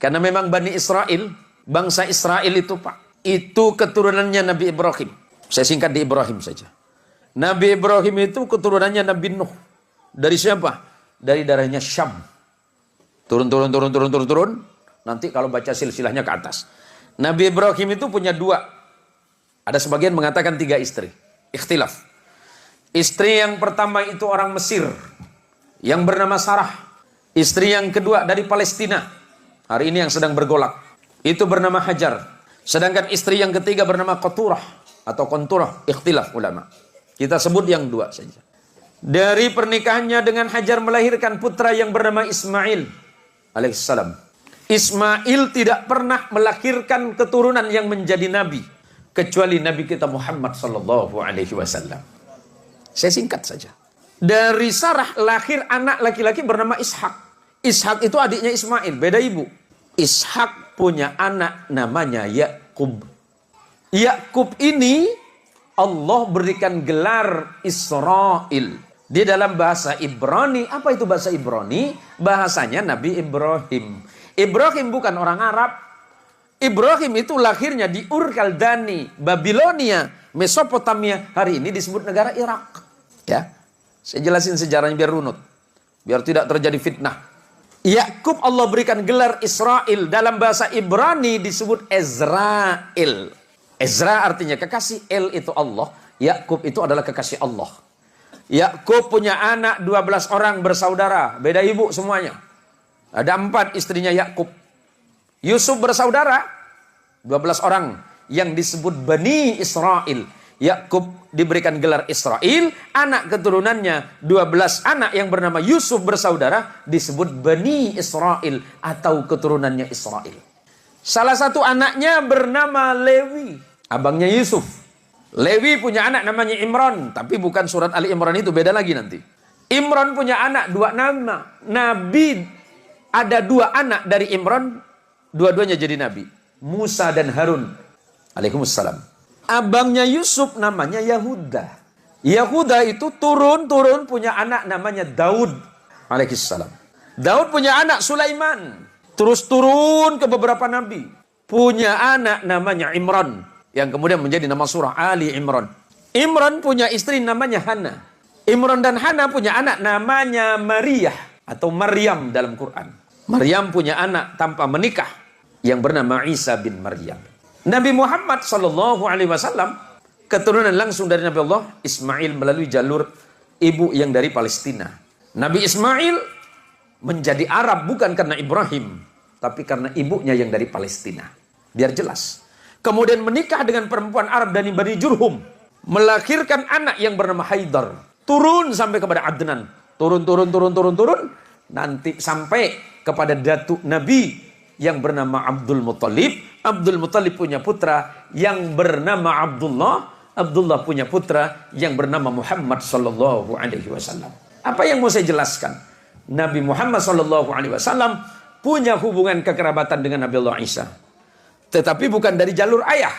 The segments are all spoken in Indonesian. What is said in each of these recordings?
Karena memang Bani Israel, bangsa Israel itu Pak, itu keturunannya Nabi Ibrahim. Saya singkat di Ibrahim saja. Nabi Ibrahim itu keturunannya Nabi Nuh. Dari siapa? Dari darahnya Syam. Turun. Nanti kalau baca silsilahnya ke atas. Nabi Ibrahim itu punya 2. Ada sebagian mengatakan 3 istri. Ikhtilaf. Istri yang pertama itu orang Mesir, yang bernama Sarah. Istri yang kedua dari Palestina. Hari ini yang sedang bergolak. Itu bernama Hajar. Sedangkan istri yang ketiga bernama Qaturah atau Qunturah. Ikhtilaf ulama. Kita sebut yang 2 saja. Dari pernikahannya dengan Hajar melahirkan putra yang bernama Ismail alaihissalam. Ismail tidak pernah melahirkan keturunan yang menjadi nabi kecuali Nabi kita Muhammad sallallahu alaihi wasallam. Saya singkat saja. Dari Sarah lahir anak laki-laki bernama Ishak. Ishak itu adiknya Ismail, beda ibu. Ishak punya anak namanya Yakub. Yakub ini Allah berikan gelar Israel. Di dalam bahasa Ibrani, apa itu bahasa Ibrani? Bahasanya Nabi Ibrahim. Ibrahim bukan orang Arab. Ibrahim itu lahirnya di Ur Kaldani, Babilonia, Mesopotamia. Hari ini disebut negara Irak. Ya, saya jelasin sejarahnya biar runut, biar tidak terjadi fitnah. Yakub Allah berikan gelar Israel. Dalam bahasa Ibrani disebut Ezrael. Ezra artinya kekasih, El itu Allah. Yakub itu adalah kekasih Allah. Yakub punya anak 12 orang bersaudara, beda ibu semuanya. Ada 4 istrinya Yakub. Yusuf bersaudara 12 orang yang disebut Bani Israel. Yakub diberikan gelar Israel, anak keturunannya 12 anak yang bernama Yusuf bersaudara disebut Bani Israel atau keturunannya Israel. Salah satu anaknya bernama Lewi, abangnya Yusuf. Lewi punya anak namanya Imran, tapi bukan surat Ali Imran itu, beda lagi nanti. Imran punya anak 2 nama. Nabi ada 2 anak dari Imran, dua-duanya jadi nabi. Musa dan Harun alaihimussalam. Abangnya Yusuf namanya Yahuda. Yahuda itu turun punya anak namanya Daud alaihissalam. Daud punya anak Sulaiman. Terus turun ke beberapa nabi. Punya anak namanya Imran, yang kemudian menjadi nama surah Ali Imran. Imran punya istri namanya Hana. Imran dan Hana punya anak namanya Maryam atau Maryam dalam Quran. Maryam punya anak tanpa menikah yang bernama Isa bin Maryam. Nabi Muhammad sallallahu alaihi wasallam keturunan langsung dari Nabi Allah Ismail melalui jalur ibu yang dari Palestina. Nabi Ismail menjadi Arab bukan karena Ibrahim, tapi karena ibunya yang dari Palestina. Biar jelas. Kemudian menikah dengan perempuan Arab dari Bani Jurhum, melahirkan anak yang bernama Haidar. Turun sampai kepada Adnan. Turun. Nanti sampai kepada datuk Nabi yang bernama Abdul Muttalib. Abdul Muttalib punya putra yang bernama Abdullah. Abdullah punya putra yang bernama Muhammad sallallahu alaihi wasallam. Apa yang mau saya jelaskan? Nabi Muhammad sallallahu alaihi wasallam punya hubungan kekerabatan dengan Nabi Allah Isa. Tetapi bukan dari jalur ayah.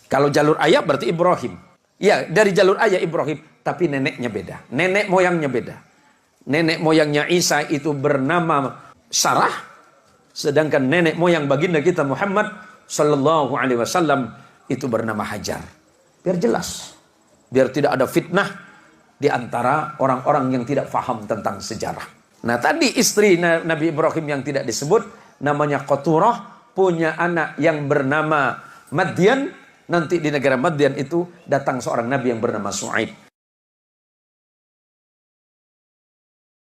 Kalau jalur ayah berarti Ibrahim. Ya, dari jalur ayah Ibrahim, tapi neneknya beda. Nenek moyangnya beda. Nenek moyangnya Isa itu bernama Sarah, sedangkan nenek moyang baginda kita Muhammad sallallahu alaihi wasallam itu bernama Hajar. Biar jelas. Biar tidak ada fitnah di antara orang-orang yang tidak faham tentang sejarah. Nah, tadi istri Nabi Ibrahim yang tidak disebut namanya Qaturah, punya anak yang bernama Madian. Nanti di negara Madian itu datang seorang nabi yang bernama Shu'aib.